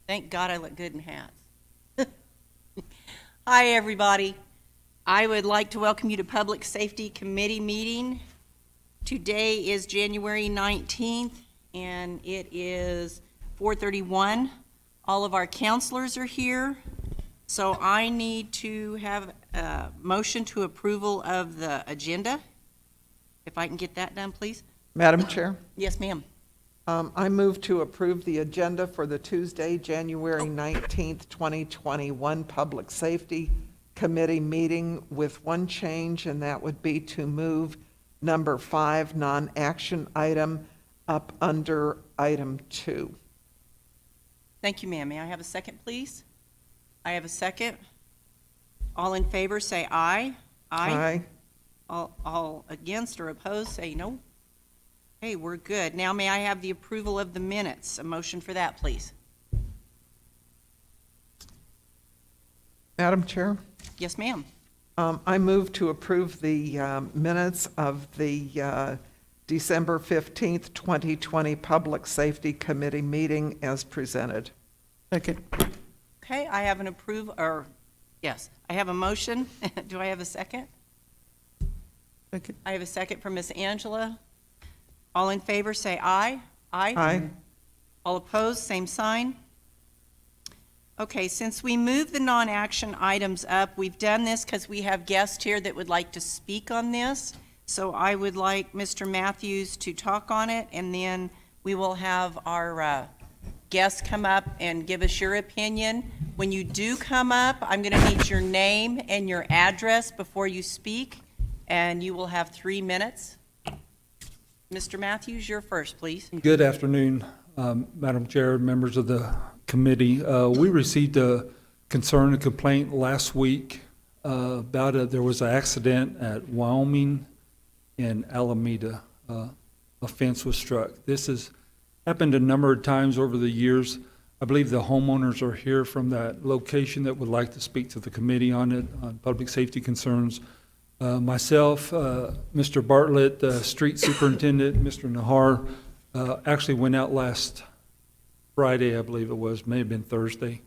Thank God I look good in hats. Hi, everybody. I would like to welcome you to Public Safety Committee meeting. Today is January 19th, and it is 4:31. All of our counselors are here, so I need to have a motion to approval of the agenda. If I can get that done, please. Madam Chair, Yes, ma'am. I move to approve the agenda for the Tuesday, January 19th, 2021 Public Safety Committee meeting with one change, and that would be to move number 5 non-action item up under item 2. Thank you, ma'am. May I have a second, please? I have a second. All in favor, say aye. Aye. All against or opposed, say no. Okay, we're good. Now may I have the approval of the minutes? A motion for that, please. Madam Chair, Yes, ma'am. I move to approve the minutes of the December 15th, 2020 Public Safety Committee meeting as presented. Second. Okay, I have an yes, I have a motion. Do I have a second? Second. I have a second from Miss Angela. All in favor, say aye. Aye. All opposed, same sign. Okay, since we moved the non-action items up, we've done this because we have guests here that would like to speak on this. So I would like Mr. Matthews to talk on it, and then we will have our guests come up and give us your opinion. When you do come up, I'm going to need your name and your address before you speak, and you will have 3 minutes. Mr. Matthews, you're first, please. Good afternoon, Madam Chair, members of the committee. We received a concern, a complaint last week about there was an accident at Wyoming and Alameda. A fence was struck. This has happened a number of times over the years. I believe the homeowners are here from that location that would like to speak to the committee on it, on public safety concerns. Myself, Mr. Bartlett, Street Superintendent, Mr. Nahar, actually went out last Friday, I believe it was, may have been Thursday,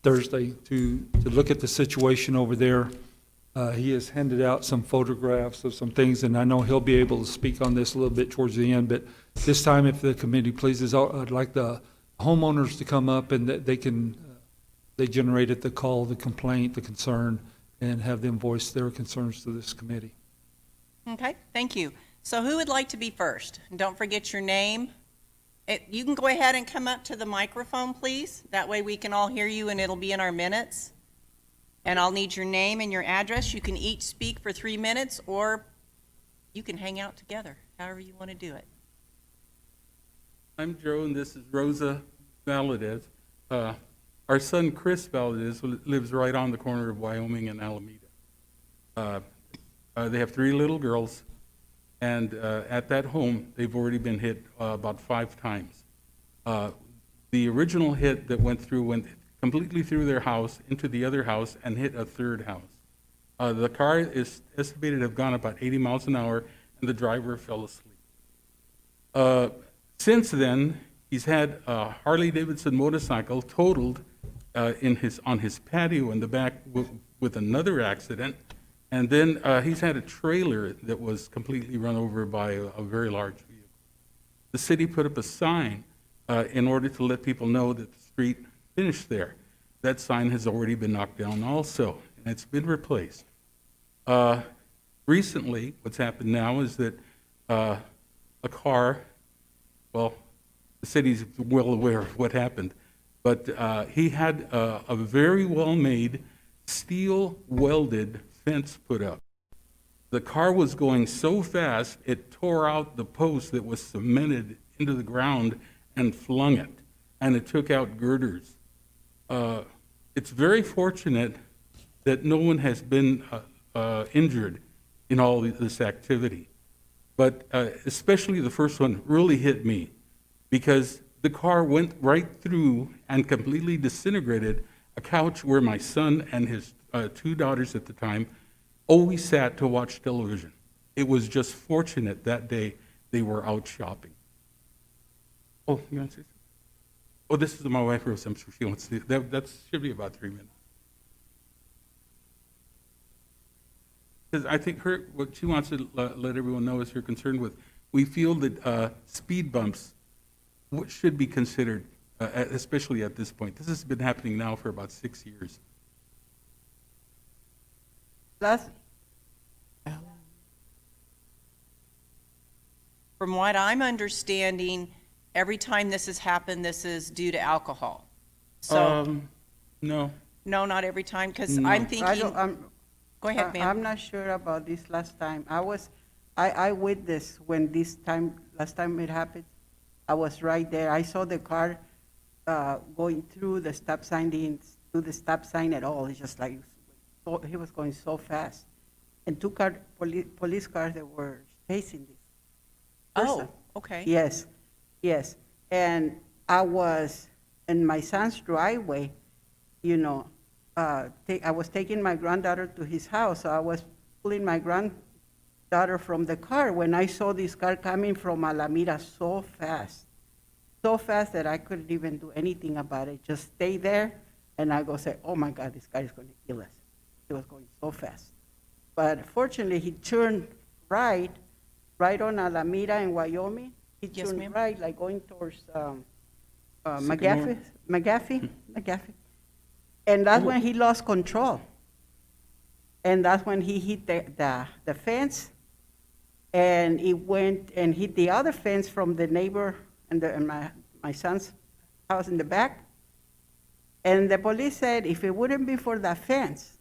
to look at the situation over there. He has handed out some photographs of some things, and I know he'll be able to speak on this a little bit towards the end, but this time, if the committee pleases, I'd like the homeowners to come up and that they generated the call, the complaint, the concern, and have them voice their concerns to this committee. Okay, thank you. So who would like to be first? And don't forget your name. You can go ahead and come up to the microphone, please. That way we can all hear you and it'll be in our minutes. And I'll need your name and your address. You can each speak for 3 minutes, or you can hang out together, however you want to do it. I'm Joe, and this is Rosa Valadez. Our son, Chris Valadez, lives right on the corner of Wyoming and Alameda. They have 3 little girls, and at that home, they've already been hit about 5 times. The original hit that went completely through their house, into the other house, and hit a 3rd house. The car is estimated to have gone about 80 miles an hour, and the driver fell asleep. Since then, he's had a Harley-Davidson motorcycle totaled on his patio in the back with another accident, and then he's had a trailer that was completely run over by a very large vehicle. The city put up a sign in order to let people know that the street finished there. That sign has already been knocked down also, and it's been replaced. Recently, what's happened now is that a car, well, the city's well aware of what happened, but he had a very well-made steel welded fence put up. The car was going so fast, it tore out the post that was cemented into the ground and flung it, and it took out girders. It's very fortunate that no one has been injured in all this activity, but especially the first one really hit me, because the car went right through and completely disintegrated a couch where my son and his 2 daughters at the time always sat to watch television. It was just fortunate that day they were out shopping. Oh, you want to say Oh, this is my wife, Rose. I'm sure she wants to, that should be about 3 minutes. Because I think what she wants to let everyone know is her concern with, we feel that speed bumps should be considered, especially at this point. This has been happening now for about 6 years. Last, From what I'm understanding, every time this has happened, this is due to alcohol. So, No. no, not every time, because No. I'm I thinking, don't, go ahead, I'm ma'am. not sure about this last time. I witnessed when last time it happened. I was right there. I saw the car going through the stop sign, didn't do the stop sign at all. It's just like, he was going so fast. And two police cars that were chasing this person. Oh, okay. Yes, yes. And I was in my son's driveway, you know, I was taking my granddaughter to his house, so I was pulling my granddaughter from the car when I saw this car coming from Alameda so fast that I couldn't even do anything about it. Just stay there, and I go say, oh my God, this guy is going to kill us. He was going so fast. But fortunately, he turned right on Alameda in Wyoming. He Yes, turned ma'am. right, like going towards Sycamore. McGaffey. And that's when he lost control. And that's when he hit the fence, and he went and hit the other fence from the neighbor and my son's house in the back. And the police said if it wouldn't be for the fence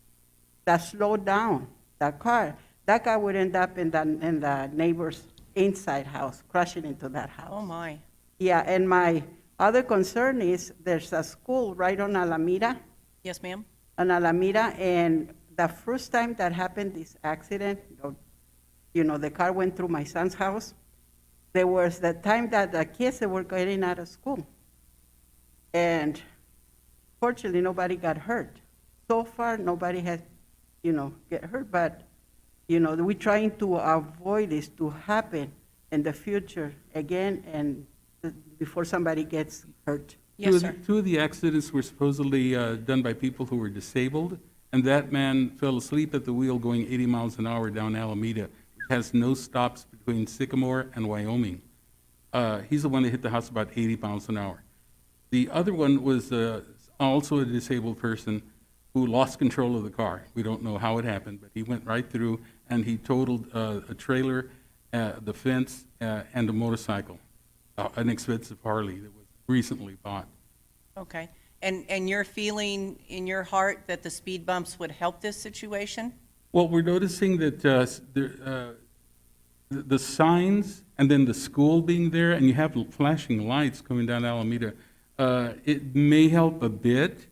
that slowed down that car, that guy would end up in the neighbor's inside house, crashing into that house. Oh, my. Yeah, and my other concern is there's a school right on Alameda, Yes, ma'am? and the first time that happened, this accident, the car went through my son's house. There was the time that the kids that were getting out of school. And fortunately, nobody got hurt. So far, nobody has, get hurt, but, we're trying to avoid this to happen in the future again and before somebody gets hurt. Yes, sir. Two of the accidents were supposedly done by people who were disabled, and that man fell asleep at the wheel going 80 miles an hour down Alameda. It has no stops between Sycamore and Wyoming. He's the one that hit the house about 80 miles an hour. The other one was also a disabled person who lost control of the car. We don't know how it happened, but he went right through and he totaled a trailer, the fence, and a motorcycle, an expensive Harley that was recently bought. Okay. And you're feeling in your heart that the speed bumps would help this situation? Well, we're noticing that the signs and then the school being there, and you have flashing lights coming down Alameda, it may help a bit,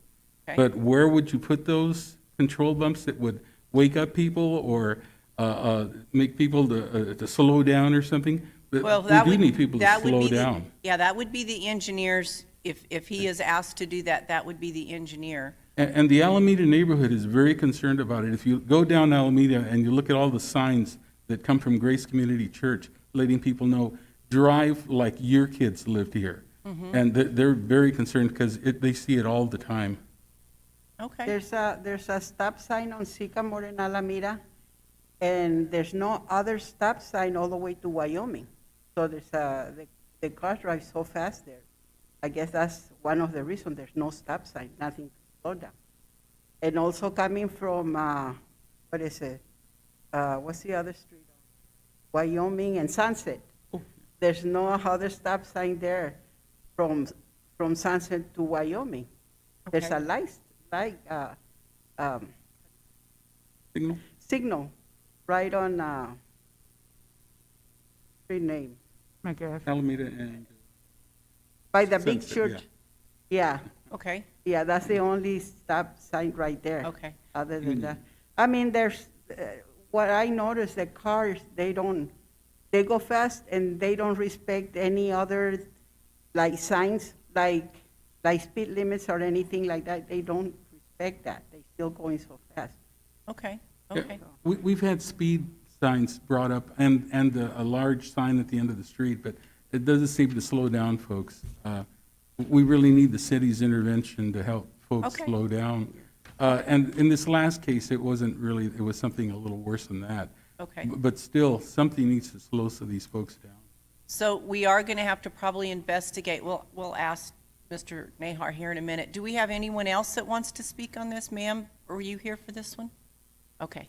Okay. but where would you put those control bumps that would wake up people or make people to slow down or something? But Well, we that do would, need people to that would slow be the, down. yeah, that would be the engineers. If he is asked to do that, that would be the engineer. And the Alameda neighborhood is very concerned about it. If you go down Alameda and you look at all the signs that come from Grace Community Church, letting people know, drive like your kids lived here. Mm-hmm. And they're very concerned because they see it all the time. Okay. There's a stop sign on Sycamore in Alameda, and there's no other stop sign all the way to Wyoming. So there's the cars drive so fast there. I guess that's one of the reasons there's no stop sign, nothing to slow down. And also coming from, what is it? What's the other street? Wyoming and Sunset. Oh. There's no other stop sign there from Sunset to Wyoming. There's Okay. a light Signal? signal right on street name. Alameda and By the big Sunset, church. Yeah, Okay. yeah, that's the only stop sign right there. Okay. Other than that. I mean, there's, what I noticed, the cars, they go fast and they don't respect any other, like signs, like speed limits or anything like that. They don't respect that. They still going so fast. Okay. Yeah, Okay. we've had speed signs brought up and a large sign at the end of the street, but it doesn't seem to slow down folks. We really need the city's intervention to help folks Okay. slow down. And in this last case, it wasn't really, it was something a little worse than that. Okay. But still, something needs to slow some of these folks down. So we are going to have to probably investigate. We'll ask Mr. Nahar here in a minute. Do we have anyone else that wants to speak on this, ma'am? Were you here for this one? Okay.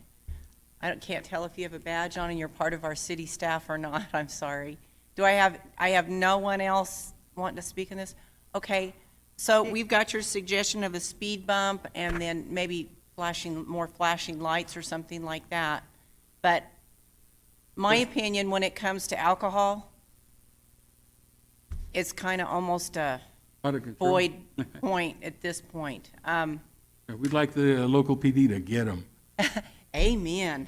Can't tell if you have a badge on and you're part of our city staff or not. I'm sorry. I have no one else wanting to speak on this? Okay. So we've got your suggestion of a speed bump and then maybe more flashing lights or something like that. But my opinion, when it comes to alcohol, it's kind of almost a Out of control. void point at this point. We'd like the local PD to get them. Amen.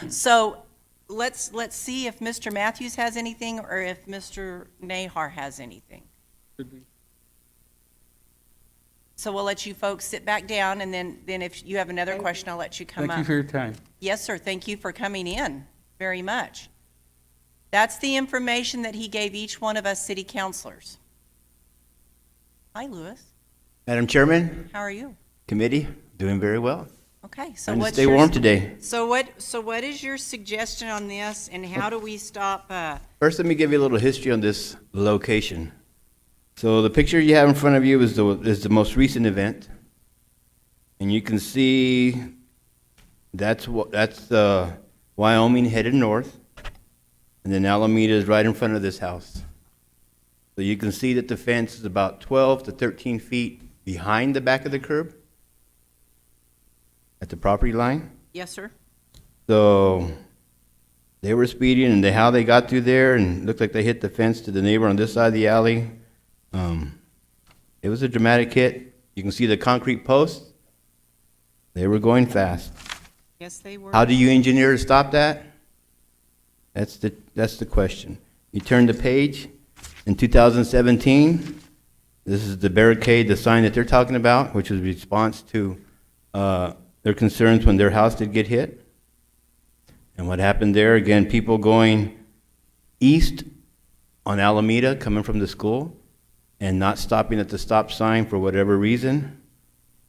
So let's see if Mr. Matthews has anything or if Mr. Nahar has anything. So we'll let you folks sit back down, and then if you have another question, I'll let you come Thank up. you for your time. Yes, sir. Thank you for coming in very much. That's the information that he gave each one of us city councilors. Hi, Louis. Madam Chairman, How are you? committee, doing very well. Okay, so Trying to what's stay your... warm today. So what is your suggestion on this, and how do we stop, First, let me give you a little history on this location. So the picture you have in front of you is the most recent event. And you can see that's Wyoming headed north. And then Alameda is right in front of this house. So you can see that the fence is about 12 to 13 feet behind the back of the curb at the property line. yes, sir? So they were speeding, and how they got through there, and it looked like they hit the fence to the neighbor on this side of the alley. It was a dramatic hit. You can see the concrete posts. They were going fast. Yes, they were. How do you engineer to stop that? That's the question. You turn the page. In 2017, this is the barricade, the sign that they're talking about, which was a response to their concerns when their house did get hit. And what happened there, again, people going east on Alameda, coming from the school, and not stopping at the stop sign for whatever reason.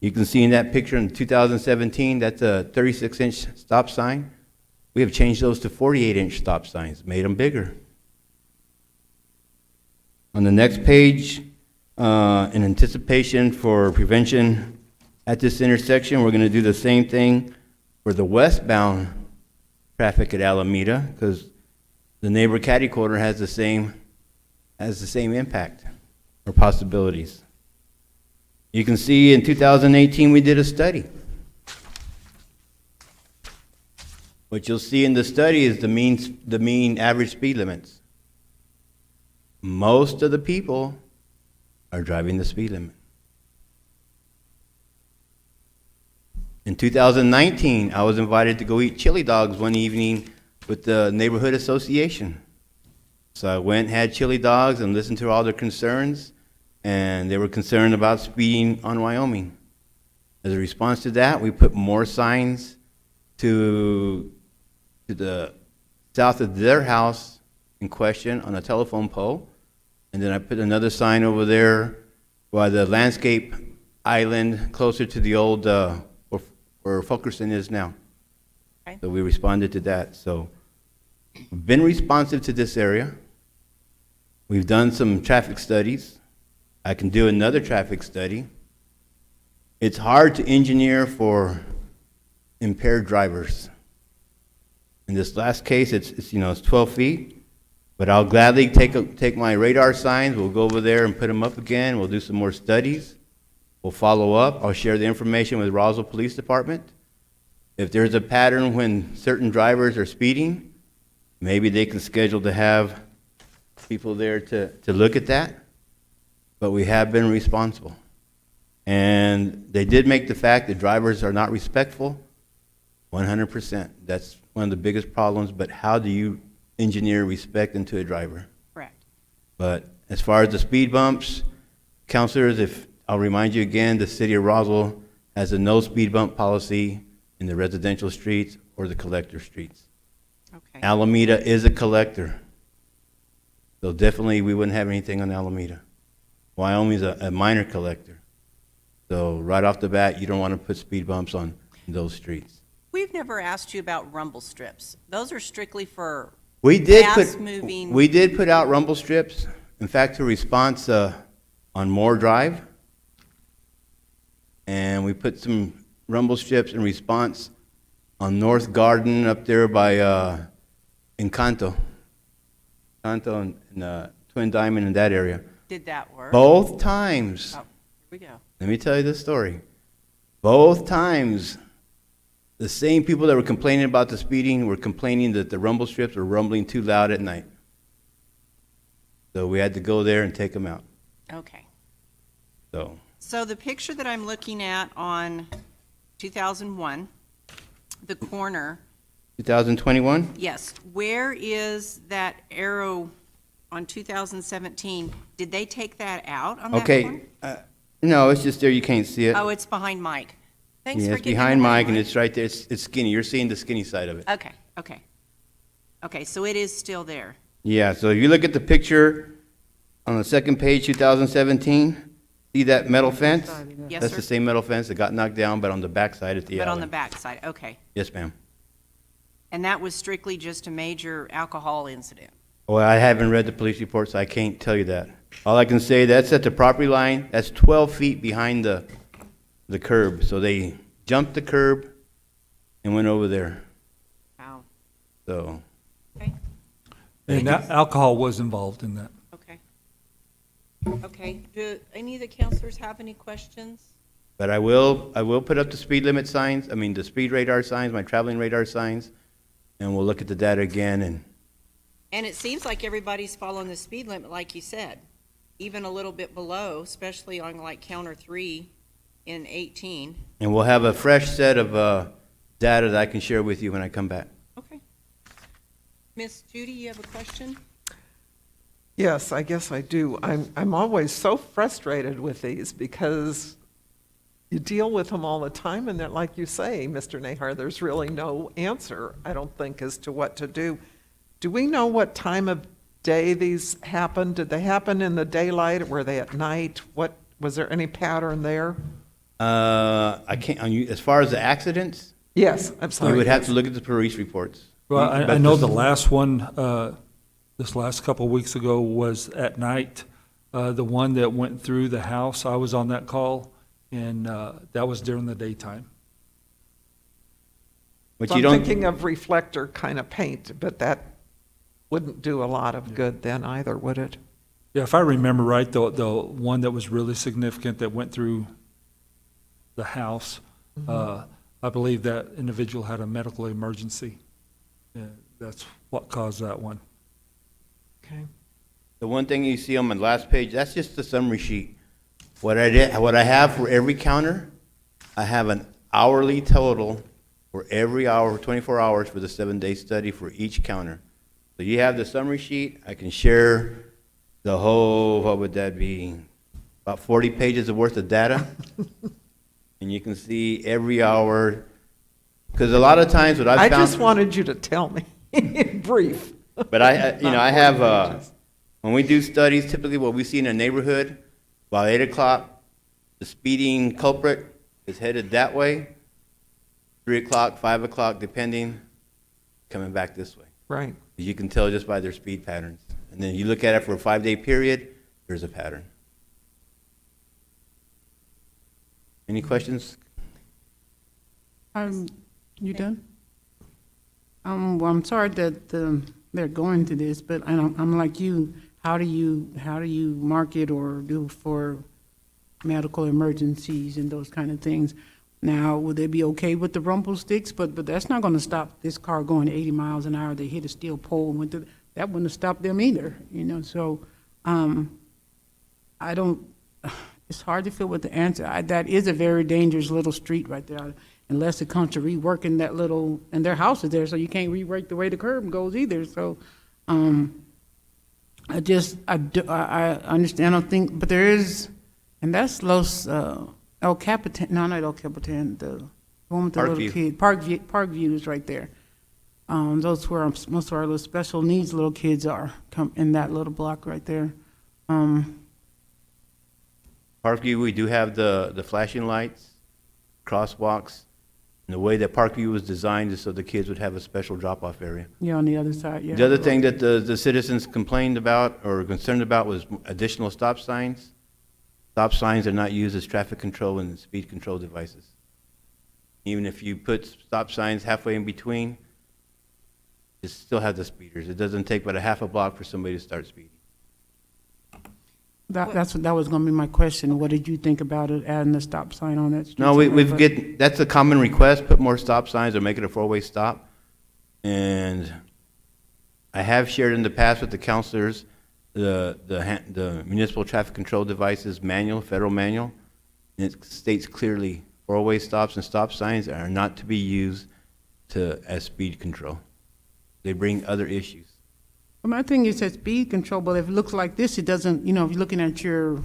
You can see in that picture in 2017, that's a 36-inch stop sign. We have changed those to 48-inch stop signs, made them bigger. On the next page, in anticipation for prevention at this intersection, we're going to do the same thing for the westbound traffic at Alameda, because the neighbor catty corner has the same impact or possibilities. You can see in 2018 we did a study. What you'll see in the study is the mean average speed limits. Most of the people are driving the speed limit. In 2019, I was invited to go eat chili dogs one evening with the neighborhood association. So I went, had chili dogs, and listened to all their concerns, and they were concerned about speeding on Wyoming. As a response to that, we put more signs to the south of their house in question on a telephone pole, and then I put another sign over there by the landscape island closer to the old where Fulkerson is now. Okay. So we responded to that. So we've been responsive to this area. We've done some traffic studies. I can do another traffic study. It's hard to engineer for impaired drivers. In this last case, it's 12 feet, but I'll gladly take my radar signs. We'll go over there and put them up again. We'll do some more studies. We'll follow up. I'll share the information with Roswell Police Department. If there's a pattern when certain drivers are speeding, maybe they can schedule to have people there to look at that. But we have been responsible. And they did make the fact that drivers are not respectful 100%. That's one of the biggest problems, but how do you engineer respect into a driver? Correct. But as far as the speed bumps, counselors, I'll remind you again, the city of Roswell has a no speed bump policy in the residential streets or the collector streets. Okay. Alameda is a collector. So definitely we wouldn't have anything on Alameda. Wyoming's a minor collector. So right off the bat, you don't want to put speed bumps on those streets. We've never asked you about rumble strips. Those are strictly for We did fast-moving. we did put out rumble strips. In fact, a response on Moore Drive. And we put some rumble strips in response on North Garden up there by Encanto. Encanto and Twin Diamond in that area. Did that work? Both times. Oh, here we go. Let me tell you this story. Both times, the same people that were complaining about the speeding were complaining that the rumble strips were rumbling too loud at night. So we had to go there and take them out. Okay. So So the picture that I'm looking at on 2001, the corner, 2021? yes, where is that arrow on 2017? Did they take that out on that corner? Okay. No, it's just there. You can't see it. Oh, it's behind Mike. Thanks Yeah, for it's getting behind that right, Mike, and it's right there. It's skinny. You're seeing the skinny side of it. Okay, okay. Okay, so it is still there. Yeah, so if you look at the picture on the second page, 2017, see that metal fence? Yes, That's sir. the same metal fence that got knocked down, but on the back side at the But on alley. the back side, okay. Yes, ma'am. And that was strictly just a major alcohol incident? Well, I haven't read the police report, so I can't tell you that. All I can say, that's at the property line. That's 12 feet behind the curb. So they jumped the curb and went over there. Wow, So, okay, And alcohol was involved in that. okay. Okay, do any of the counselors have any questions? but I will put up the speed limit signs, the speed radar signs, my traveling radar signs, and we'll look at the data again and And it seems like everybody's following the speed limit, like you said, even a little bit below, especially on like counter 3 in 18. And we'll have a fresh set of data that I can share with you when I come back. Okay. Miss Judy, you have a question? Yes, I guess I do. I'm always so frustrated with these because you deal with them all the time, and that, like you say, Mr. Nahar, there's really no answer, I don't think, as to what to do. Do we know what time of day these happened? Did they happen in the daylight? Were they at night? Was there any pattern there? I can't, as far as the accidents, Yes, I'm sorry. we would have to look at the police reports. Well, I But know this- the last one, this last couple of weeks ago was at night. The one that went through the house, I was on that call, and that was during the daytime. But So you I'm don't, thinking of reflector kind of paint, but that wouldn't do a lot of good then either, would it? Yeah, if I remember right, the one that was really significant that went through the house, I believe that individual had a medical emergency. Yeah, that's what caused that one. Okay. the one thing you see on my last page, that's just the summary sheet. What I have for every counter, I have an hourly total for every hour, 24 hours for the 7-day study for each counter. So you have the summary sheet. I can share the whole, what would that be? About 40 pages of worth of data. And you can see every hour, because a lot of times what I've I found. just wanted you to tell me in brief. But I Not have, 40 pages. when we do studies, typically what we see in a neighborhood, by 8 o'clock, the speeding culprit is headed that way, 3 o'clock, 5 o'clock, depending, coming back this way. Right. You can tell just by their speed patterns. And then you look at it for a 5-day period, there's a pattern. Any questions? You done? Well, I'm sorry that they're going to this, but I'm like you. How do you market or do for medical emergencies and those kind of things? Now, would they be okay with the rumble sticks? But that's not going to stop this car going 80 miles an hour. They hit a steel pole and went through. That wouldn't have stopped them either, you know. So, I don't. It's hard to feel what the answer. That is a very dangerous little street right there, unless it comes to reworking that little, and their house is there, so you can't rework the way the curb goes either. So, I understand. I don't think, but there is, and that's Los El Capitan. No, not El Capitan. The one with the little kid. Parkview is right there. Those where most of our little special needs little kids are, come in that little block right there. Parkview, we do have the flashing lights, crosswalks, and the way that Parkview was designed is so the kids would have a special drop-off area. Yeah, on the other side, yeah. The other thing that the citizens complained about or concerned about was additional stop signs. Stop signs are not used as traffic control and speed control devices. Even if you put stop signs halfway in between, you still have the speeders. It doesn't take but a half a block for somebody to start speeding. That was gonna be my question. What did you think about it, adding the stop sign on that street? No, that's a common request, put more stop signs or make it a four-way stop. And I have shared in the past with the counselors, the municipal traffic control devices manual, federal manual. And it states clearly, four-way stops and stop signs are not to be used as speed control. They bring other issues. Well, my thing is that speed control, but if it looks like this, it doesn't, you know, if you're looking at your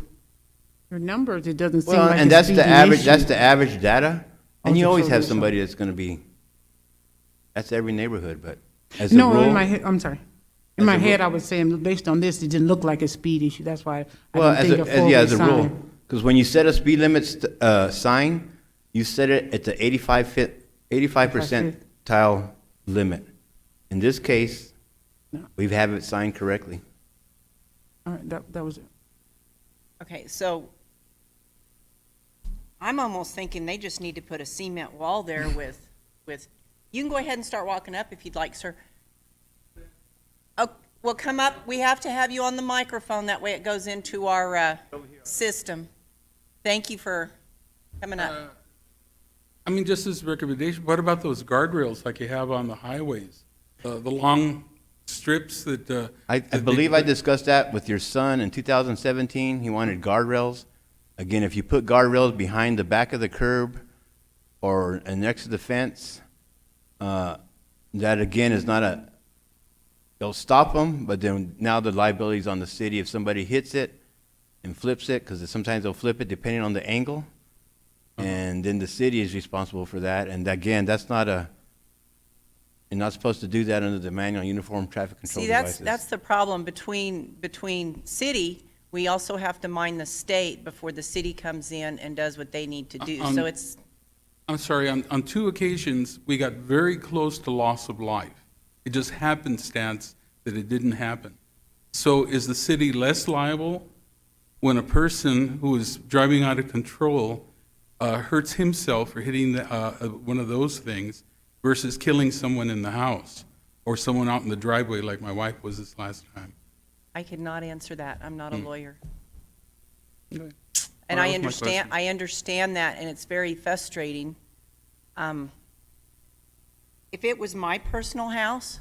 numbers, it doesn't seem Well, like and it's that's speeding the average, issue. that's the average data. And Oh, you so always have so- somebody that's gonna be, that's every neighborhood, but as a No, in rule. my head, I'm sorry. In As my a head, rule- I was saying, based on this, it didn't look like a speed issue. That's why I Well, didn't think a yeah, four-way as a rule, sign. because when you set a speed limit sign, you set it at the 85 percentile limit. In this case, No. we have it signed correctly. All right, that was it. Okay, so I'm almost thinking they just need to put a cement wall there with, you can go ahead and start walking up if you'd like, sir. Oh, well, come up, we have to have you on the microphone, that way it goes into our system. Thank you for coming up. I mean, just as a recommendation, what about those guardrails like you have on the highways? The long strips that. I believe I discussed that with your son in 2017. He wanted guardrails. Again, if you put guardrails behind the back of the curb or next to the fence, that again is not they'll stop them, but then now the liability is on the city if somebody hits it and flips it, because sometimes they'll flip it depending on the angle. And then the city is responsible for that. And again, that's not you're not supposed to do that under the manual on uniform traffic control See, devices. that's the problem between city, we also have to mind the state before the city comes in and does what they need to do. So it's, I'm sorry, on two occasions, we got very close to loss of life. It just happenstance that it didn't happen. So is the city less liable when a person who is driving out of control hurts himself or hitting one of those things versus killing someone in the house or someone out in the driveway like my wife was this last time? I could not answer that, I'm not a lawyer. Okay. And Well, I that was my question. understand that, and it's very frustrating. If it was my personal house,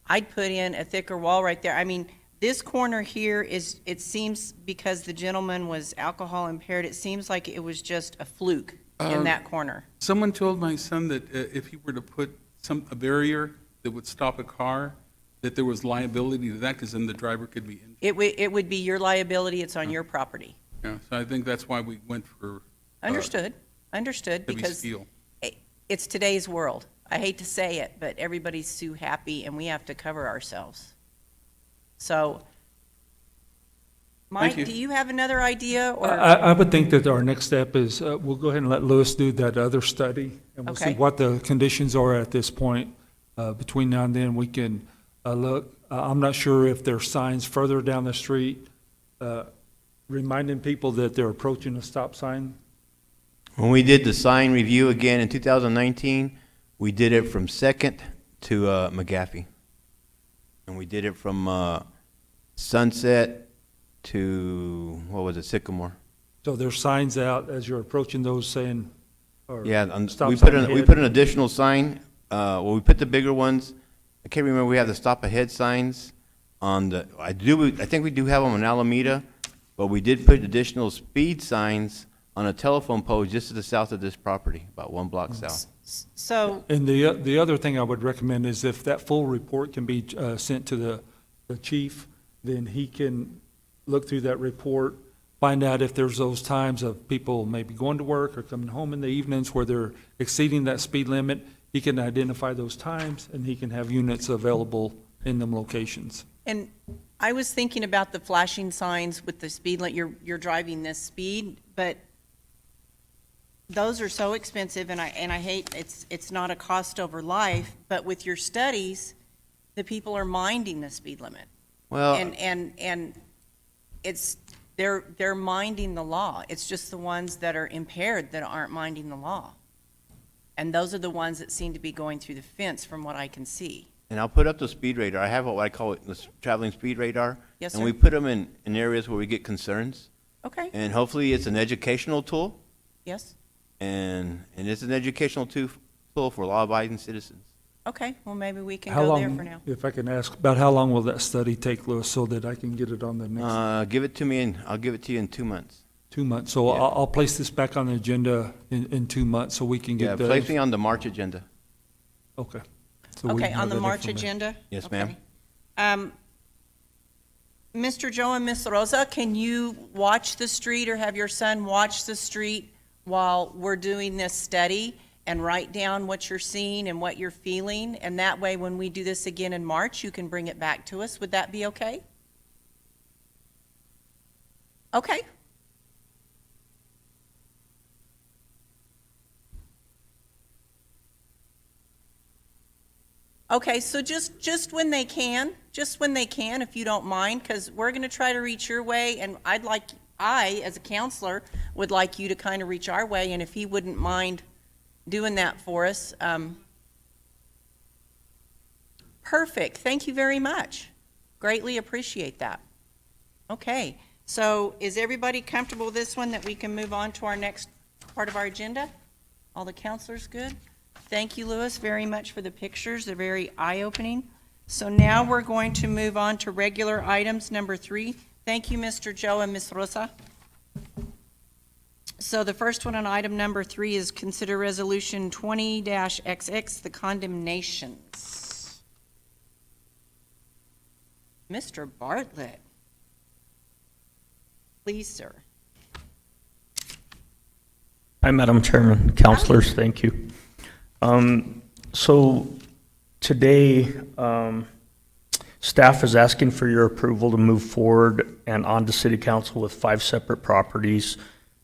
I'd put in a thicker wall right there. I mean, this corner here is, it seems, because the gentleman was alcohol impaired, it seems like it was just a fluke in that corner. Someone told my son that if he were to put a barrier that would stop a car, that there was liability to that, because then the driver could be injured. It would be your liability, it's on your property. Yeah, so I think that's why we went for Understood, heavy because steel. it's today's world. I hate to say it, but everybody's too happy, and we have to cover ourselves. So, Mike, you. do you have another idea, or? I would think that our next step is, we'll go ahead and let Louis do that other study, and we'll see Okay. what the conditions are at this point. Between now and then, we can look. I'm not sure if there's signs further down the street reminding people that they're approaching a stop sign. When we did the sign review again in 2019, we did it from Second to McGaffey. And we did it from Sunset to, what was it, Sycamore. So there's signs out as you're approaching those saying, or Yeah, stop we sign we ahead. put an additional sign, well, we put the bigger ones. I can't remember, we have the stop ahead signs on I think we do have them on Alameda, but we did put additional speed signs on a telephone pole just to the south of this property, about 1 block south. So, And the other thing I would recommend is if that full report can be sent to the chief, then he can look through that report, find out if there's those times of people maybe going to work or coming home in the evenings where they're exceeding that speed limit. He can identify those times, and he can have units available in them locations. and I was thinking about the flashing signs with the speed limit, you're driving this speed, but those are so expensive, and I hate, it's not a cost over life, but with your studies, the people are minding the speed limit. Well, And it's, they're minding the law. It's just the ones that are impaired that aren't minding the law. And those are the ones that seem to be going through the fence from what I can see. and I'll put up the speed radar. I have what I call it, the traveling speed radar. Yes, And sir. we put them in areas where we get concerns. Okay, And hopefully it's an educational tool, yes, and it's an educational tool for law-abiding citizens. okay, well, maybe we can How go there for long, now. if I can ask, about how long will that study take, Louis, so that I can get it on the next Give it to me, and I'll give it to you in 2 months. 2 months? So Yeah. I'll place this back on the agenda in 2 months so we can Yeah, get the. place me on the March agenda. Okay. So we Okay, can have on the that March information. agenda? Yes, Okay. ma'am. Mr. Joe and Miss Rosa, can you watch the street or have your son watch the street while we're doing this study and write down what you're seeing and what you're feeling? And that way, when we do this again in March, you can bring it back to us. Would that be okay? Okay. Okay, so just when they can, if you don't mind, because we're going to try to reach your way, and I, as a counselor, would like you to kind of reach our way, and if he wouldn't mind doing that for us. Perfect, thank you very much. Greatly appreciate that. Okay, so is everybody comfortable with this one, that we can move on to our next part of our agenda? All the counselors good? Thank you, Louis, very much for the pictures. They're very eye-opening. So now we're going to move on to regular items number 3. Thank you, Mr. Joe and Ms. Rosa. So the first one on item number 3 is consider resolution 20-XX, the condemnations. Mr. Bartlett. Please, sir. Hi, Madam Chairman, councilors, thank you. So today, staff is asking for your approval to move forward and on to City Council with 5 separate properties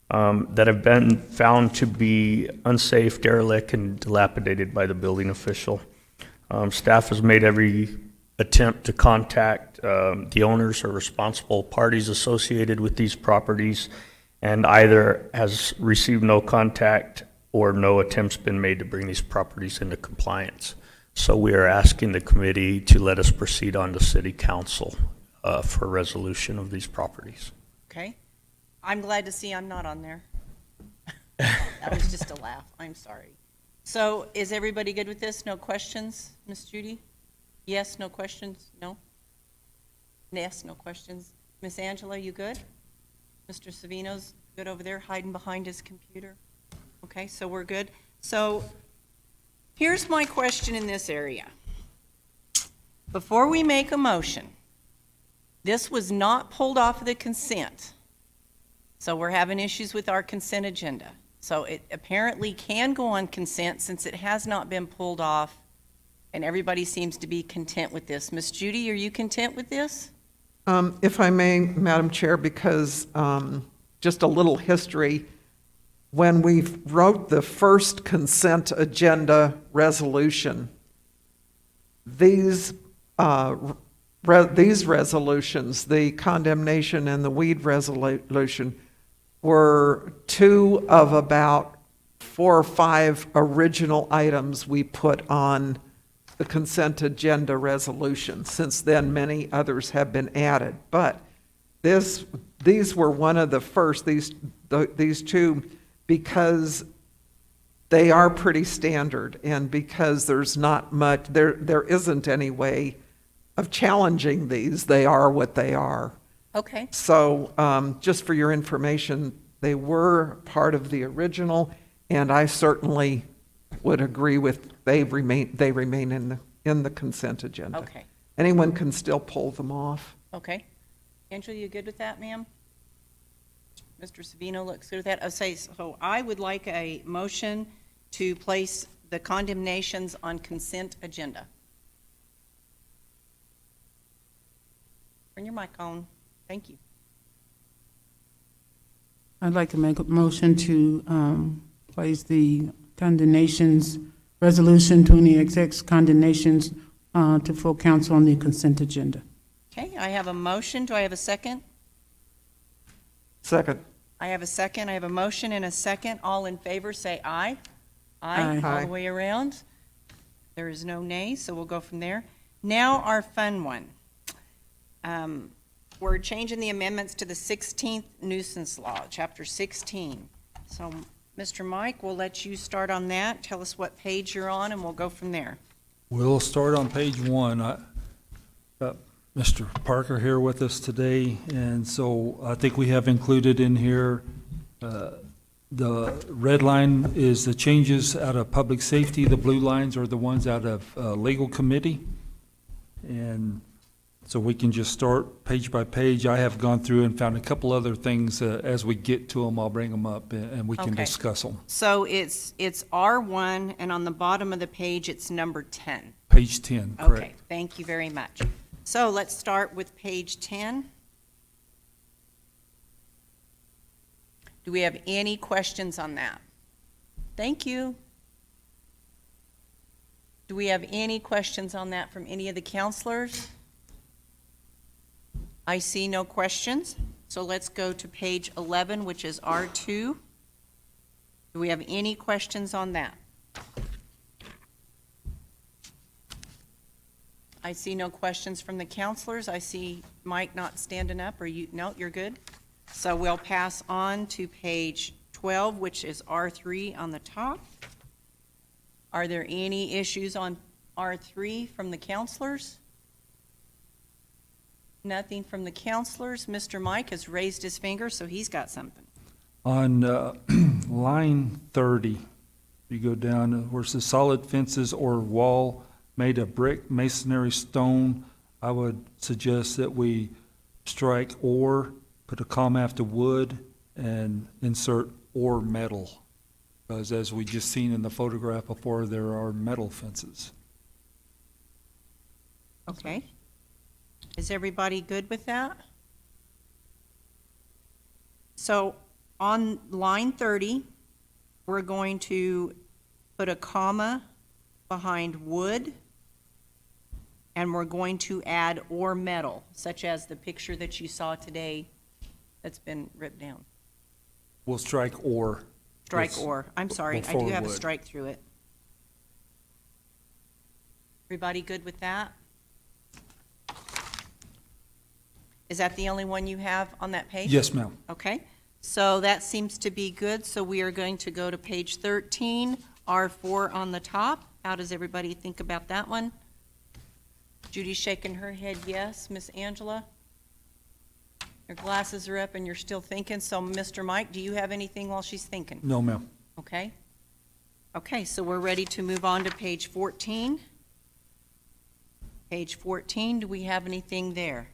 that have been found to be unsafe, derelict, and dilapidated by the building official. Staff has made every attempt to contact the owners or responsible parties associated with these properties, and either has received no contact or no attempts been made to bring these properties into compliance. So we are asking the committee to let us proceed on to City Council for resolution of these properties. Okay. I'm glad to see I'm not on there. That was just a laugh. I'm sorry. So is everybody good with this? No questions, Miss Judy? Yes, no questions? No? Yes, no questions. Miss Angela, you good? Mr. Savino's good over there hiding behind his computer? Okay, so we're good. So here's my question in this area. Before we make a motion, this was not pulled off of the consent. So we're having issues with our consent agenda. So it apparently can go on consent since it has not been pulled off, and everybody seems to be content with this. Miss Judy, are you content with this? If I may, Madam Chair, because just a little history. When we wrote the first consent agenda resolution, these resolutions, the condemnation and the weed resolution, were 2 of about 4 or 5 original items we put on the consent agenda resolution. Since then, many others have been added, but these were one of the first, these 2, because they are pretty standard, and because there's not much, there isn't any way of challenging these. They are what they are. Okay, So just for your information, they were part of the original, and I certainly would agree with they remain in the consent agenda. okay, Anyone can still pull them off. okay. Angela, you good with that, ma'am? Mr. Savino looks good with that. So I would like a motion to place the condemnations on consent agenda. Turn your mic on. Thank you. I'd like to make a motion to place the condemnations, resolution 20XX condemnations to full council on the consent agenda. Okay, I have a motion. Do I have a second? Second. I have a second. I have a motion and a second. All in favor, say aye. Aye. All Aye. the way around. There is no nay, so we'll go from there. Now our fun one. We're changing the amendments to the 16th nuisance law, chapter 16. So, Mr. Mike, we'll let you start on that. Tell us what page you're on, and we'll go from there. We'll start on page 1. Mr. Parker here with us today, and so I think we have included in here, the red line is the changes out of public safety, the blue lines are the ones out of legal committee. And so we can just start page by page. I have gone through and found a couple other things. As we get to them, I'll bring them up and we can Okay. discuss them. So it's R1, and on the bottom of the page, it's number 10. Page 10, correct. Okay, thank you very much. So let's start with page 10. Do we have any questions on that? Thank you. Do we have any questions on that from any of the counselors? I see no questions, so let's go to page 11, which is R2. Do we have any questions on that? I see no questions from the counselors. I see Mike not standing up, or you, no, you're good. So we'll pass on to page 12, which is R3 on the top. Are there any issues on R3 from the counselors? Nothing from the counselors. Mr. Mike has raised his finger, so he's got something. On line 30, you go down, where it says solid fences or wall made of brick, masonry, stone, I would suggest that we strike or, put a comma after wood, and insert or metal. Because as we just seen in the photograph before, there are metal fences. Okay. Is everybody good with that? So on line 30, we're going to put a comma behind wood, and we're going to add or metal, such as the picture that you saw today that's been ripped down. We'll strike or. Strike Yes. or, I'm sorry, I do Before have a wood. strike through it. Everybody good with that? Is that the only one you have on that page? Yes, ma'am. Okay, so that seems to be good, so we are going to go to page 13, R4 on the top. How does everybody think about that one? Judy's shaking her head yes. Miss Angela? Your glasses are up and you're still thinking, so Mr. Mike, do you have anything while she's thinking? No, ma'am. Okay. Okay, so we're ready to move on to page 14. Page 14, do we have anything there?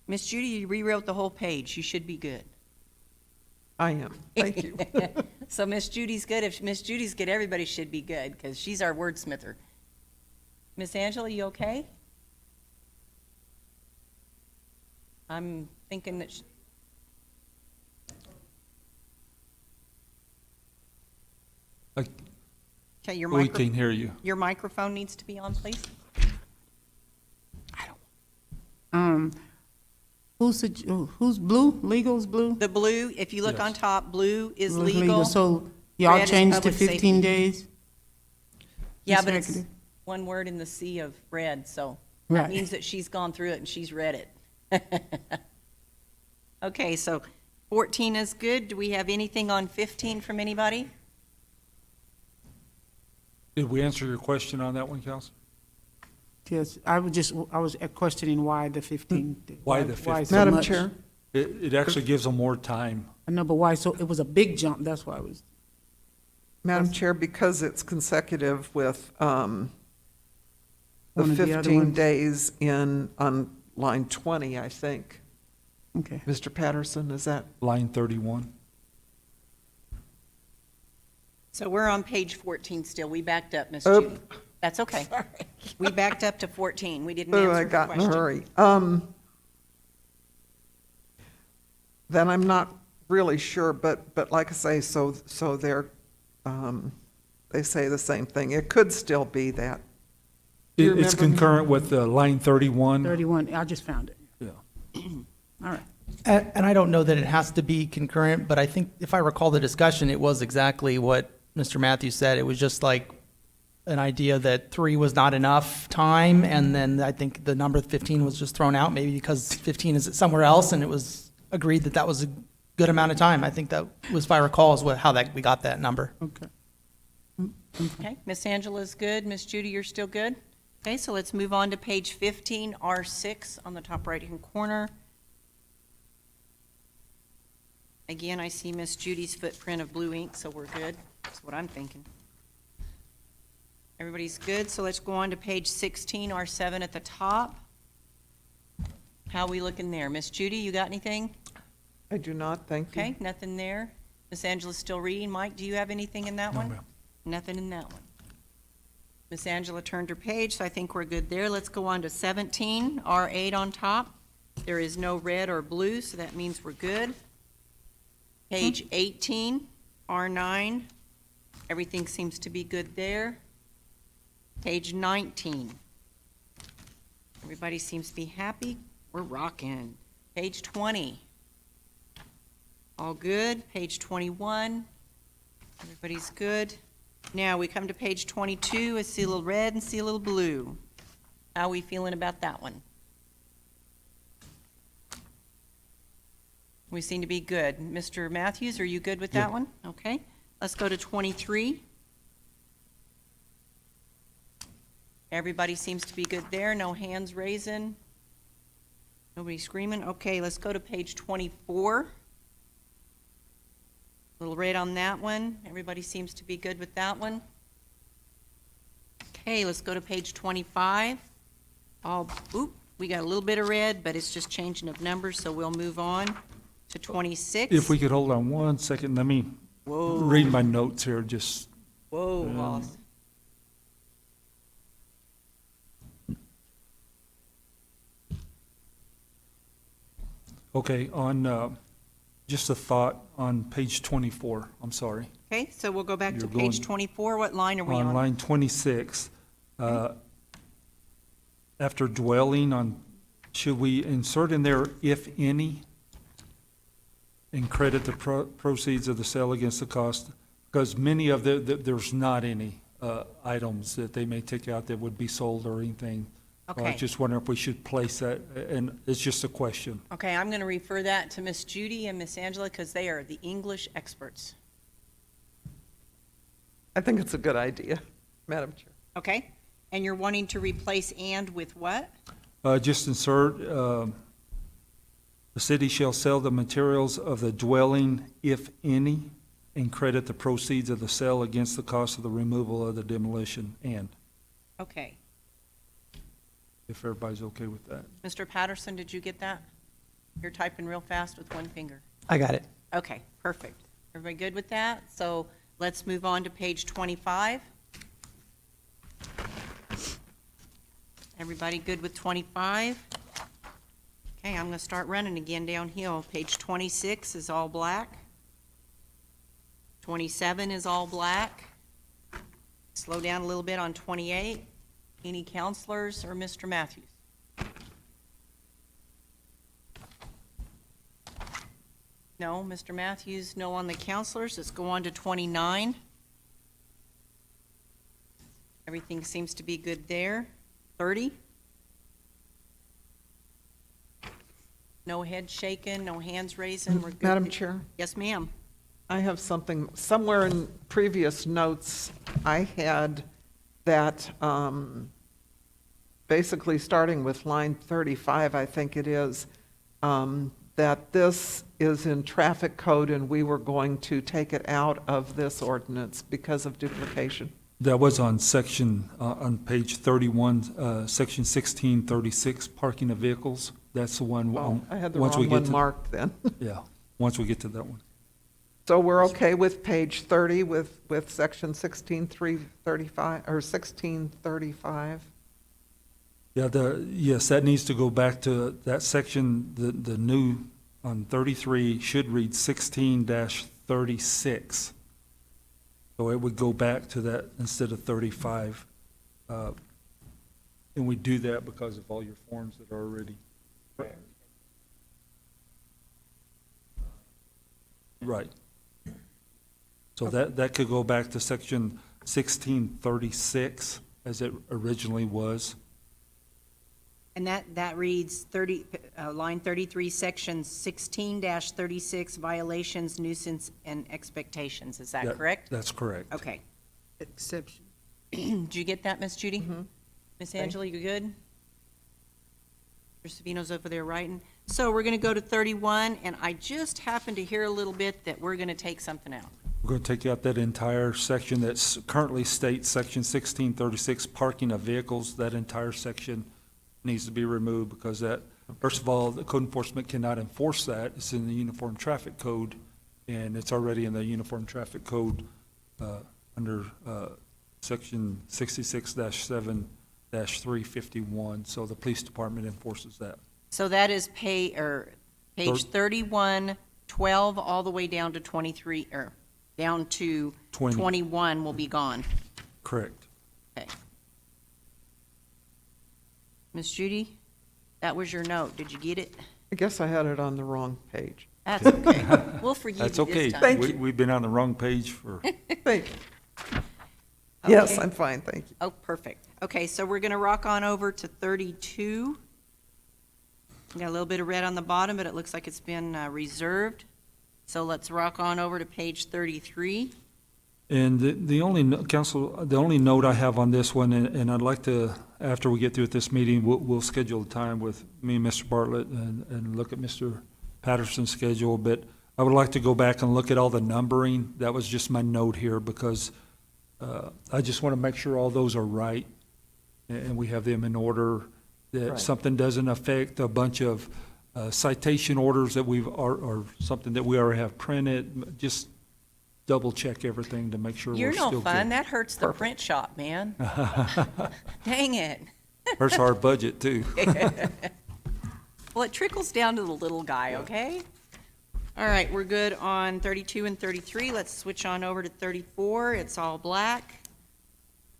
Miss Judy, you rewrote the whole page. You should be good. I am. Thank you. So Miss Judy's good. If Miss Judy's good, everybody should be good, because she's our wordsmither. Miss Angela, you okay? I'm thinking that okay, We can hear you. your microphone needs to be on, please. Who's blue? Legal's blue? The blue, if you look on Yes. top, blue is Blue's legal. So y'all Red is changed to public safety. 15 days? Yeah, Ms. but it's Hagerty? one word in the sea of red, so that Right. means that she's gone through it and she's read it. Okay, so 14 is good. Do we have anything on 15 from anybody? Did we answer your question on that one, Council? Yes, I was questioning why the 15. Why the 15? so Madam much? Chair, It actually gives them more time. I know, but why? So it was a big jump, that's why I was, Madam Chair, because it's consecutive with the One of the other 15 ones. days on line 20, I think. okay. Mr. Patterson, is that? Line 31. So we're on page 14 still. We backed up, Miss Oh. Judy. That's okay. We backed up to 14. We didn't answer Oh, I her got in a question. hurry. then I'm not really sure, but like I say, so they say the same thing. It could still be that. Do you It's remember? concurrent with line 31. 31, I just found it. Yeah. All right. And I don't know that it has to be concurrent, but I think if I recall the discussion, it was exactly what Mr. Matthews said. It was just like an idea that 3 was not enough time, and then I think the number 15 was just thrown out, maybe because 15 is somewhere else, and it was agreed that that was a good amount of time. I think that was, if I recall, is how we got that number. Okay. Okay, Miss Angela's good. Miss Judy, you're still good? Okay, so let's move on to page 15, R6 on the top right-hand corner. Again, I see Miss Judy's footprint of blue ink, so we're good. That's what I'm thinking. Everybody's good, so let's go on to page 16, R7 at the top. How are we looking there? Miss Judy, you got anything? I do not, thank you. Okay, nothing there. Miss Angela's still reading. Mike, do you have anything in that No, one? ma'am. Nothing in that one. Miss Angela turned her page, so I think we're good there. Let's go on to 17, R8 on top. There is no red or blue, so that means we're good. Page 18, R9. Everything seems to be good there. Page 19. Everybody seems to be happy. We're rocking. Page 20. All good. Page 21. Everybody's good. Now we come to page 22. I see a little red and see a little blue. How are we feeling about that one? We seem to be good. Mr. Matthews, are you good with that Good. one? Okay. Let's go to 23. Everybody seems to be good there. No hands raising. Nobody screaming. Okay, let's go to page 24. Little red on that one. Everybody seems to be good with that one. Okay, let's go to page 25. We got a little bit of red, but it's just changing of numbers, so we'll move on to 26. If we could hold on one second, let me read my notes here, just. Whoa, boss. Okay, on, just a thought on page 24, I'm sorry. Okay, so we'll go back to You're page going- 24. What line are we On on? line 26, after dwelling on, should we insert in there, if any, and credit the proceeds of the sale against the cost? Because many of there's not any items that they may take out that would be sold or anything. I Okay. was just wondering if we should place that, and it's just a question. Okay, I'm going to refer that to Miss Judy and Miss Angela because they are the English experts. I think it's a good idea, Madam Chair. Okay? And you're wanting to replace "and" with what? Just insert, the city shall sell the materials of the dwelling, if any, and credit the proceeds of the sale against the cost of the removal of the demolition, and, Okay. if everybody's okay with that. Mr. Patterson, did you get that? You're typing real fast with one finger. I got it. Okay, perfect. Everybody good with that? So let's move on to page 25. Everybody good with 25? Okay, I'm going to start running again downhill. Page 26 is all black. 27 is all black. Slow down a little bit on 28. Any counselors or Mr. Matthews? No, Mr. Matthews, no on the counselors. Let's go on to 29. Everything seems to be good there. 30. No head shaking, no hands raising. We're good. Madam Chair, Yes, ma'am. I have something, somewhere in previous notes, I had that, basically starting with line 35, I think it is, that this is in traffic code and we were going to take it out of this ordinance because of duplication. That was on section, on page 31, section 1636, parking of vehicles. That's the one. Well, I had the once we wrong get one to- marked then. Yeah, once we get to that one. So we're okay with page 30 with section 16335, or 1635? Yeah, yes, that needs to go back to that section, the new on 33 should read 16-36. So it would go back to that instead of 35. And we do that because of all your forms that are already. Right. So that could go back to section 1636 as it originally was. And that reads line 33, section 16-36, violations, nuisance, and expectations. Is that correct? That's correct. Okay. Exception. Did you get that, Miss Judy? Miss Angela, you good? Mr. Savino's over there writing. So we're going to go to 31, and I just happened to hear a little bit that we're going to take something out. We're going to take out that entire section that currently states section 1636, parking of vehicles. That entire section needs to be removed because that, first of all, the code enforcement cannot enforce that. It's in the Uniform Traffic Code, and it's already in the Uniform Traffic Code under section 66-7-351. So the police department enforces that. So that is page 31, 12, all the way down to 23, or down to 20. 21 will be gone. Correct. Okay. Miss Judy, that was your note. Did you get it? I guess I had it on the wrong page. That's okay. We'll forgive That's you okay. this time. Thank you. We've been on the wrong page for, Thank you. Yes, Okay. I'm fine, thank you. Oh, perfect. Okay, so we're going to rock on over to 32. Got a little bit of red on the bottom, but it looks like it's been reserved. So let's rock on over to page 33. and the only, council, the only note I have on this one, and I'd like to, after we get through with this meeting, we'll schedule a time with me and Mr. Bartlett and look at Mr. Patterson's schedule, but I would like to go back and look at all the numbering. That was just my note here because I just want to make sure all those are right and we have them in order, that Right. something doesn't affect a bunch of citation orders that or something that we already have printed. Just double check everything to make sure we're You're still no good. fun. That hurts the print shop, man. Dang it. Hurts our budget too. Well, it trickles down to the little guy, okay? All right, we're good on 32 and 33. Let's switch on over to 34. It's all black.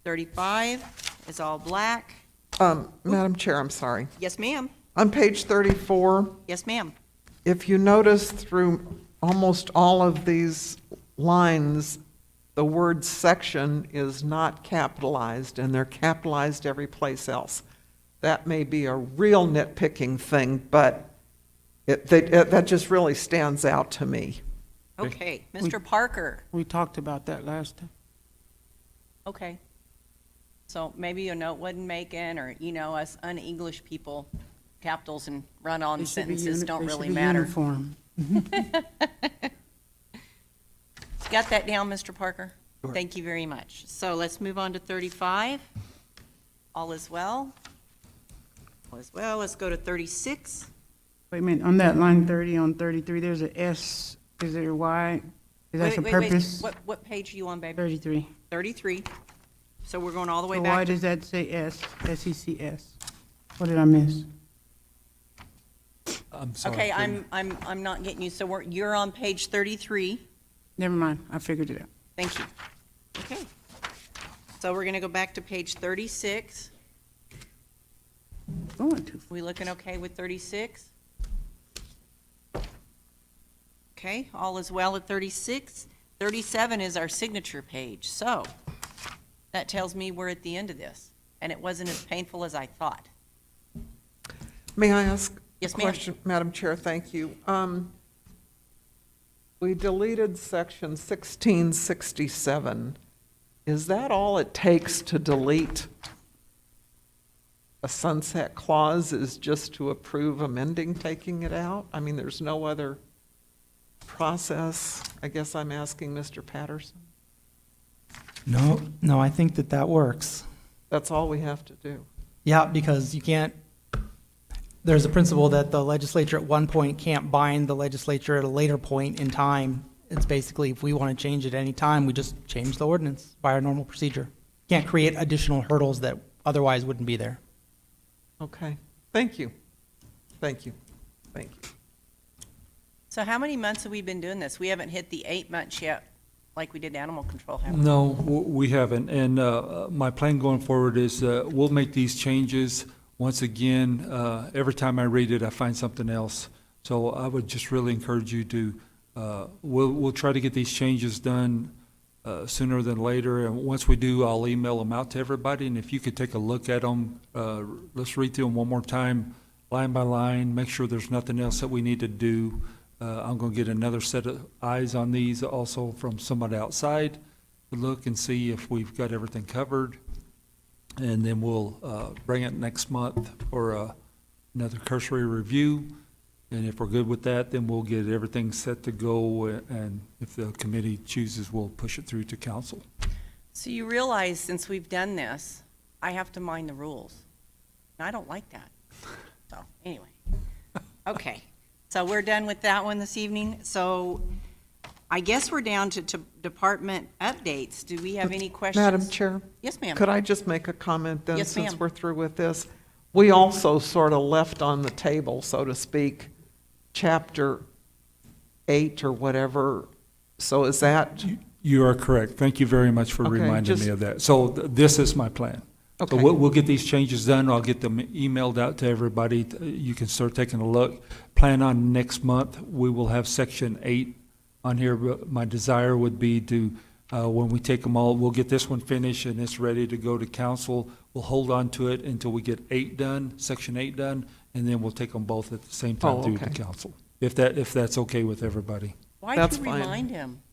35 is all black. Madam Chair, I'm sorry. Yes, ma'am. On page 34, Yes, ma'am. if you notice through almost all of these lines, the word section is not capitalized, and they're capitalized every place else. That may be a real nitpicking thing, but that just really stands out to me. Okay, Mr. Parker. We talked about that last time. Okay. So maybe a note wasn't making, or, us un-English people, capitals and run-on They should be sentences don't they should really be matter. uniform. Got that down, Mr. Parker? Sure. Thank you very much. So let's move on to 35. All is well. All is well. Let's go to 36. Wait a minute, on that line 30, on 33, there's a S, is there a Y? Is that Wait, a wait, wait. purpose? What page are you on, baby? 33. 33. So we're going all the way So back why to, does that say S, S-E-C-S? What did I miss? I'm sorry. okay, I'm not getting you. So you're on page 33. Never mind, I figured it out. Thank you. Okay. So we're going to go back to page 36. Going too far. We looking okay with 36? Okay, all is well at 36. 37 is our signature page, so that tells me we're at the end of this, and it wasn't as painful as I thought. May I ask a Yes, ma'am. question? Madam Chair, thank you. We deleted section 1667. Is that all it takes to delete a sunset clause, is just to approve amending taking it out? I mean, there's no other process? I guess I'm asking Mr. Patterson. No, I think that works. That's all we have to do. Yeah, because you can't, there's a principle that the legislature at one point can't bind the legislature at a later point in time. It's basically, if we want to change it any time, we just change the ordinance by our normal procedure. Can't create additional hurdles that otherwise wouldn't be there. Okay, thank you. Thank you. Thank you. So how many months have we been doing this? We haven't hit the 8 months yet, like we did animal control, have we? No, we haven't. And my plan going forward is we'll make these changes. Once again, every time I read it, I find something else. So I would just really encourage you to, we'll try to get these changes done sooner than later. And once we do, I'll email them out to everybody. And if you could take a look at them, let's read through them one more time, line by line, make sure there's nothing else that we need to do. I'm going to get another set of eyes on these also from somebody outside to look and see if we've got everything covered. And then we'll bring it next month for another cursory review. And if we're good with that, then we'll get everything set to go. And if the committee chooses, we'll push it through to council. So you realize since we've done this, I have to mind the rules. And I don't like that. So anyway, okay. So we're done with that one this evening. So I guess we're down to department updates. Do we have any questions? Madam Chair? Yes, ma'am. Could I just make a comment then, Yes, since ma'am. we're through with this? We also sort of left on the table, so to speak, Chapter 8 or whatever. So is that, You are correct. Thank you very much for Okay, reminding me just- of that. So this is my plan. So Okay. we'll get these changes done. I'll get them emailed out to everybody. You can start taking a look. Plan on next month, we will have Section 8 on here. But my desire would be to, when we take them all, we'll get this one finished and it's ready to go to council. We'll hold on to it until we get 8 done, Section 8 done, and then we'll take them both at the same time Oh, through to okay. council. If that's okay with everybody. Why'd That's you fine. remind him?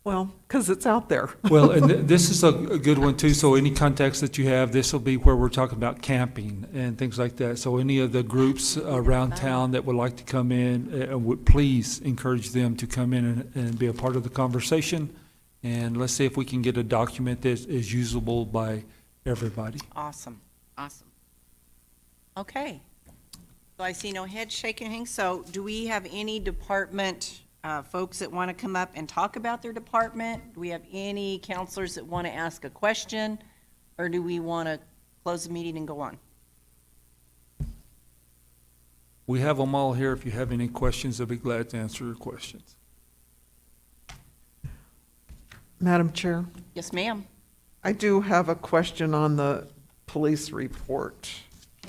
well, because it's out there. Well, and this is a good one too, so any contacts that you have, this will be where we're talking about camping and things like that. So any of the groups around town that would like to come in, would please encourage them to come in and be a part of the conversation. And let's see if we can get a document that is usable by everybody. Awesome, awesome. Okay. So I see no head shaking. So do we have any department folks that want to come up and talk about their department? Do we have any counselors that want to ask a question? Or do we want to close the meeting and go on? We have them all here. If you have any questions, I'll be glad to answer your questions. Madam Chair, Yes, ma'am. I do have a question on the police report.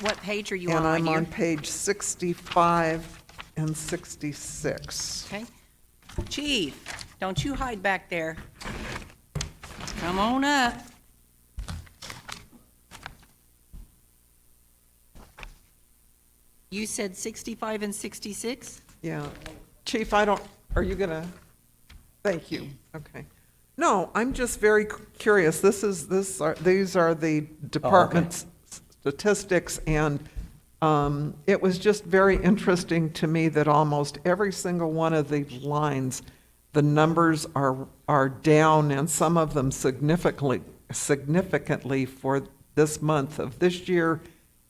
What page are you And on, my I'm on dear? page 65 and 66. Okay. Chief, don't you hide back there. Come on up. You said 65 and 66? Yeah. Chief, are you going to, thank you, okay. No, I'm just very curious. These are the department's statistics, and it was just very interesting to me that almost every single one of these lines, the numbers are down, and some of them significantly for this month of this year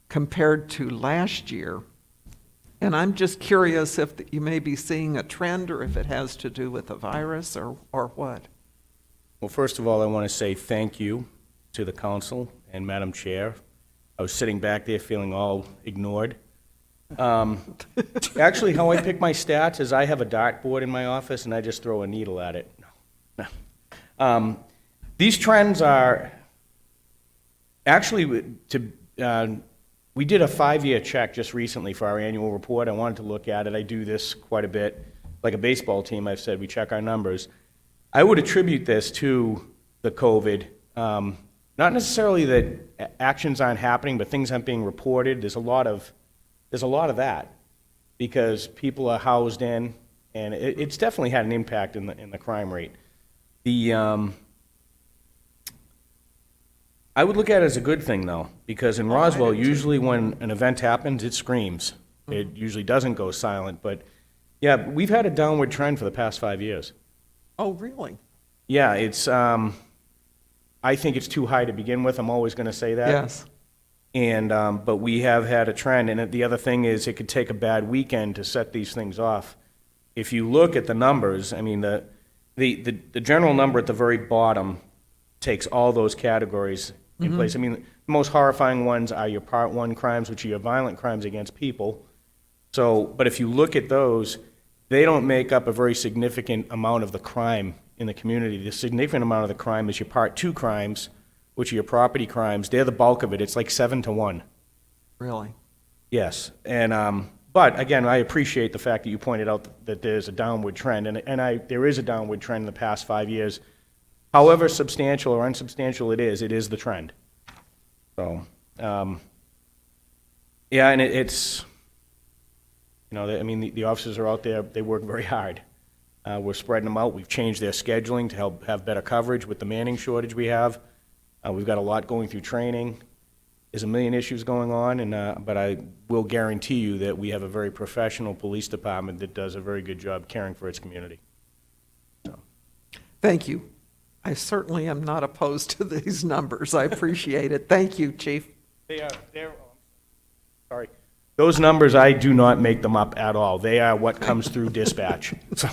compared to last year. And I'm just curious if you may be seeing a trend, or if it has to do with the virus, or what. Well, first of all, I want to say thank you to the council and Madam Chair. I was sitting back there feeling all ignored. Actually, how I pick my stats is I have a dartboard in my office, and I just throw a needle at it. No. These trends are, actually, we did a 5-year check just recently for our annual report. I wanted to look at it. I do this quite a bit. Like a baseball team, I've said, we check our numbers. I would attribute this to the COVID. Not necessarily that actions aren't happening, but things aren't being reported. There's a lot of that, because people are housed in, and it's definitely had an impact in the crime rate. I would look at it as a good thing, though, because in Roswell, usually when an event happens, it screams. It usually doesn't go silent, but yeah, we've had a downward trend for the past 5 years. Oh, really? Yeah, it's, I think it's too high to begin with. I'm always going to say that. Yes. And, but we have had a trend, and the other thing is it could take a bad weekend to set these things off. If you look at the numbers, I mean, the general number at the very bottom takes all those categories in place. I mean, the most horrifying ones are your Part 1 crimes, which are your violent crimes against people. So, but if you look at those, they don't make up a very significant amount of the crime in the community. The significant amount of the crime is your Part 2 crimes, which are your property crimes. They're the bulk of it. It's like 7 to 1. Really? Yes, and, but again, I appreciate the fact that you pointed out that there's a downward trend, and there is a downward trend in the past 5 years. However substantial or unsubstantial it is the trend. So, yeah, and it's, you know, I mean, the officers are out there, they work very hard. We're spreading them out. We've changed their scheduling to help have better coverage with the manning shortage we have. We've got a lot going through training. There's a million issues going on, and, but I will guarantee you that we have a very professional police department that does a very good job caring for its community. Thank you. I certainly am not opposed to these numbers. I appreciate it. Thank you, Chief. They're, sorry. Those numbers, I do not make them up at all. They are what comes through dispatch. So,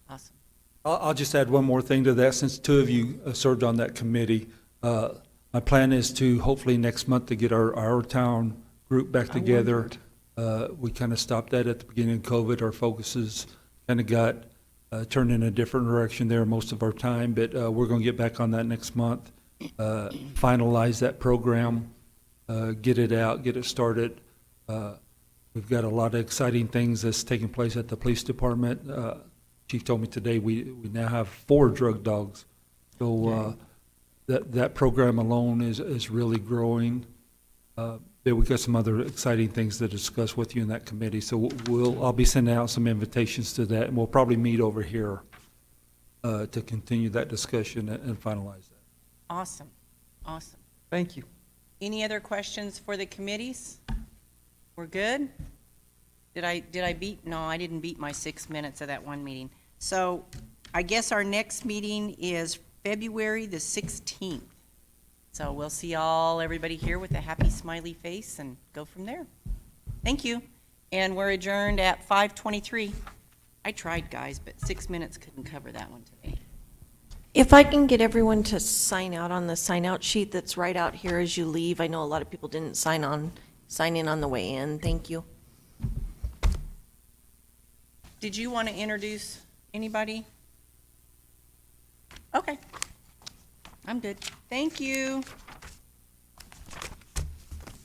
Awesome. I'll just add one more thing to that, since two of you served on that committee. My plan is to hopefully next month to get our town group back together. We kind of stopped that at the beginning of COVID. Our focuses kind of got turned in a different direction there most of our time, but we're going to get back on that next month, finalize that program, get it out, get it started. We've got a lot of exciting things that's taking place at the police department. Chief told me today we now have 4 drug dogs. So that program alone is really growing. But we've got some other exciting things to discuss with you in that committee. So I'll be sending out some invitations to that, and we'll probably meet over here to continue that discussion and finalize that. Awesome, awesome. Thank you. Any other questions for the committees? We're good? Did I beat? No, I didn't beat my 6 minutes of that one meeting. So I guess our next meeting is February the 16th. So we'll see everybody here with a happy smiley face and go from there. Thank you. And we're adjourned at 5:23. I tried, guys, but 6 minutes couldn't cover that one today. If I can get everyone to sign out on the sign-out sheet that's right out here as you leave. I know a lot of people didn't sign in on the way in. Thank you. Did you want to introduce anybody? Okay. I'm good. Thank you.